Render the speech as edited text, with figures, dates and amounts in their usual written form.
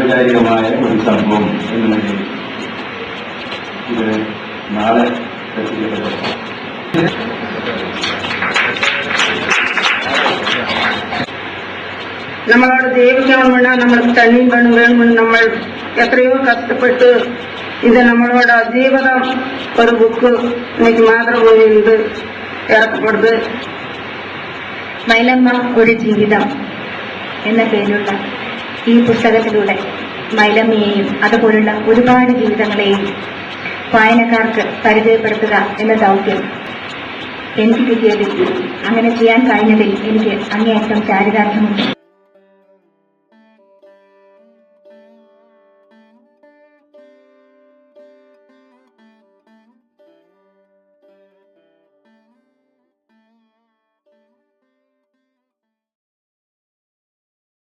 വൈകാരികമായ ഒരു സംഭവം എന്ന നിലയിൽ ഇത് നാളെ നമ്മളോട് ജീവിക്കണമെന്ന് നമ്മൾ തന്നെയും വേണമെന്ന് നമ്മൾ എത്രയോ കഷ്ടപ്പെട്ട് ഇത് നമ്മളോട് ജീവിതം ഒരു ബുക്ക് എനിക്ക് മാതൃഭൂമിയിൽ ഇത് ഇറക്കപ്പെടുന്നത്. മൈലമ്മ ഒരു ജീവിതം എന്ന പേരിലുള്ള ഈ പുസ്തകത്തിലൂടെ മൈലമ്മയെയും അതുപോലുള്ള ഒരുപാട് ജീവിതങ്ങളെയും വായനക്കാർക്ക് പരിചയപ്പെടുത്തുക എന്ന ദൗത്യം എനിക്ക് കിട്ടിയതിൽ അങ്ങനെ ചെയ്യാൻ കഴിഞ്ഞതിൽ എനിക്ക് അങ്ങേയറ്റം ചാരിതാർത്ഥ്യമുണ്ട്.